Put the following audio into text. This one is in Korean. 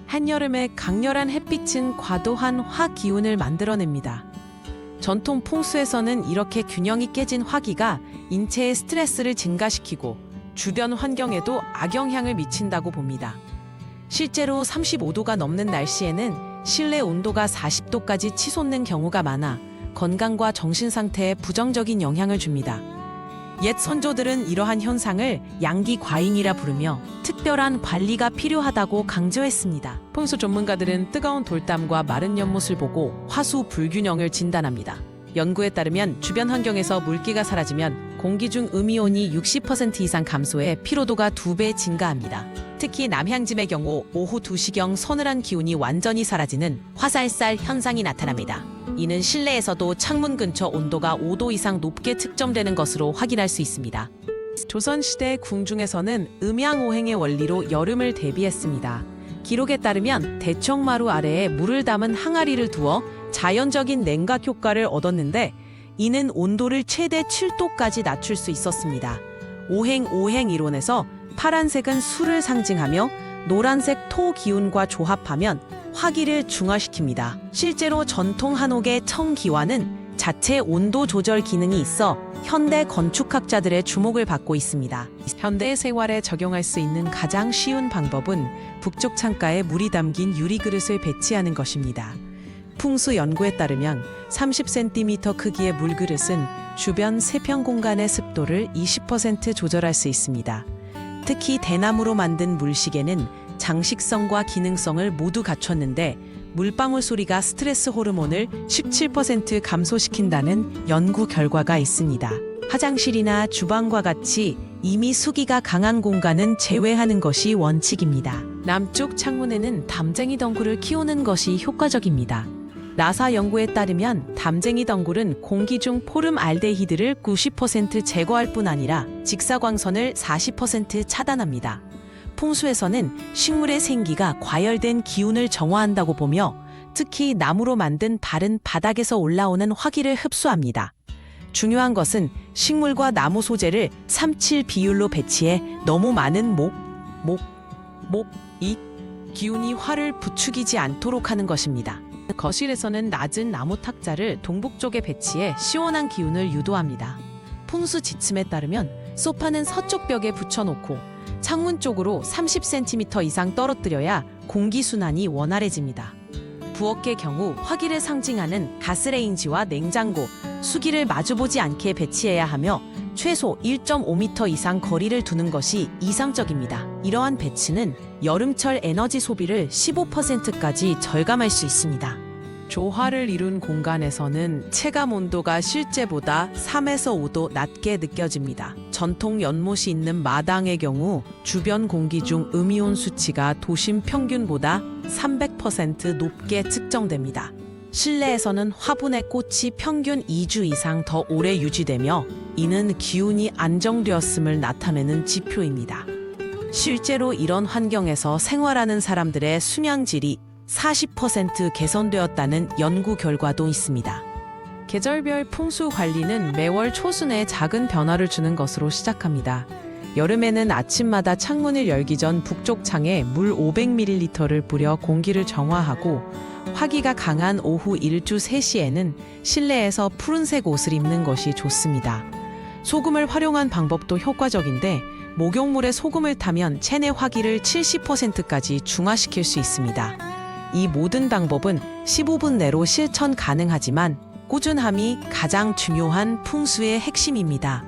한여름에 강렬한 햇빛은 과도한 화기운을 만들어냅니다. 전통 풍수에서는 이렇게 균형이 깨진 화기가 인체의 스트레스를 증가시키고 주변 환경에도 악영향을 미친다고 봅니다. 실제로 35도가 넘는 날씨에는 실내 온도가 40도까지 치솟는 경우가 많아 건강과 정신 상태에 부정적인 영향을 줍니다. 옛 선조들은 이러한 현상을 양기 과잉이라 부르며 특별한 관리가 필요하다고 강조했습니다. 풍수 전문가들은 뜨거운 돌담과 마른 연못을 보고 화수 불균형을 진단합니다. 연구에 따르면 주변 환경에서 물기가 사라지면 공기 중 음이온이 60% 이상 감소해 피로도가 2배 증가합니다. 특히 남향짐의 경우 오후 2시경 서늘한 기운이 완전히 사라지는 화살살 현상이 나타납니다. 이는 실내에서도 창문 근처 온도가 5도 이상 높게 측정되는 것으로 확인할 수 있습니다. 조선시대 궁중에서는 음양오행의 원리로 여름을 대비했습니다. 기록에 따르면 대청마루 아래에 물을 담은 항아리를 두어 자연적인 냉각 효과를 얻었는데 이는 온도를 최대 7도까지 낮출 수 있었습니다. 오행 이론에서 파란색은 수를 상징하며 노란색 토 기운과 조합하면 화기를 중화시킵니다. 실제로 전통 한옥의 청기와는 자체 온도 조절 기능이 있어 현대 건축학자들의 주목을 받고 있습니다. 현대 생활에 적용할 수 있는 가장 쉬운 방법은 북쪽 창가에 물이 담긴 유리그릇을 배치하는 것입니다. 풍수 연구에 따르면 30cm 크기의 물그릇은 주변 세평 공간의 습도를 20% 조절할 수 있습니다. 특히 대나무로 만든 물시계는 장식성과 기능성을 모두 갖췄는데 물방울 소리가 스트레스 호르몬을 17% 감소시킨다는 연구 결과가 있습니다. 화장실이나 주방과 같이 이미 수기가 강한 공간은 제외하는 것이 원칙입니다. 남쪽 창문에는 담쟁이 덩굴을 키우는 것이 효과적입니다. 나사 연구에 따르면 담쟁이 덩굴은 공기 중 포름알데히드를 90% 제거할 뿐 아니라 직사광선을 40% 차단합니다. 풍수에서는 식물의 생기가 과열된 기운을 정화한다고 보며 특히 나무로 만든 발은 바닥에서 올라오는 화기를 흡수합니다. 중요한 것은 식물과 나무 소재를 3:7 비율로 배치해 너무 많은 이 기운이 화를 부추기지 않도록 하는 것입니다. 거실에서는 낮은 나무 탁자를 동북쪽에 배치해 시원한 기운을 유도합니다. 풍수 지침에 따르면 소파는 서쪽 벽에 붙여놓고 창문 쪽으로 30cm 이상 떨어뜨려야 공기순환이 원활해집니다. 부엌의 경우 화기를 상징하는 가스레인지와 냉장고, 수기를 마주보지 않게 배치해야 하며 최소 1.5m 이상 거리를 두는 것이 이상적입니다. 이러한 배치는 여름철 에너지 소비를 15%까지 절감할 수 있습니다. 조화를 이룬 공간에서는 체감 온도가 실제보다 3에서 5도 낮게 느껴집니다. 전통 연못이 있는 마당의 경우 주변 공기 중 음이온 수치가 도심 평균보다 300% 높게 측정됩니다. 실내에서는 화분의 꽃이 평균 2주 이상 더 오래 유지되며 이는 기운이 안정되었음을 나타내는 지표입니다. 실제로 이런 환경에서 생활하는 사람들의 수면질이 40% 개선되었다는 연구 결과도 있습니다. 계절별 풍수 관리는 매월 초순에 작은 변화를 주는 것으로 시작합니다. 여름에는 아침마다 창문을 열기 전 북쪽 창에 물 500ml를 뿌려 공기를 정화하고 화기가 강한 오후 일주 3시에는 실내에서 푸른색 옷을 입는 것이 좋습니다. 소금을 활용한 방법도 효과적인데 목욕물에 소금을 타면 체내 화기를 70%까지 중화시킬 수 있습니다. 이 모든 방법은 15분 내로 실천 가능하지만 꾸준함이 가장 중요한 풍수의 핵심입니다.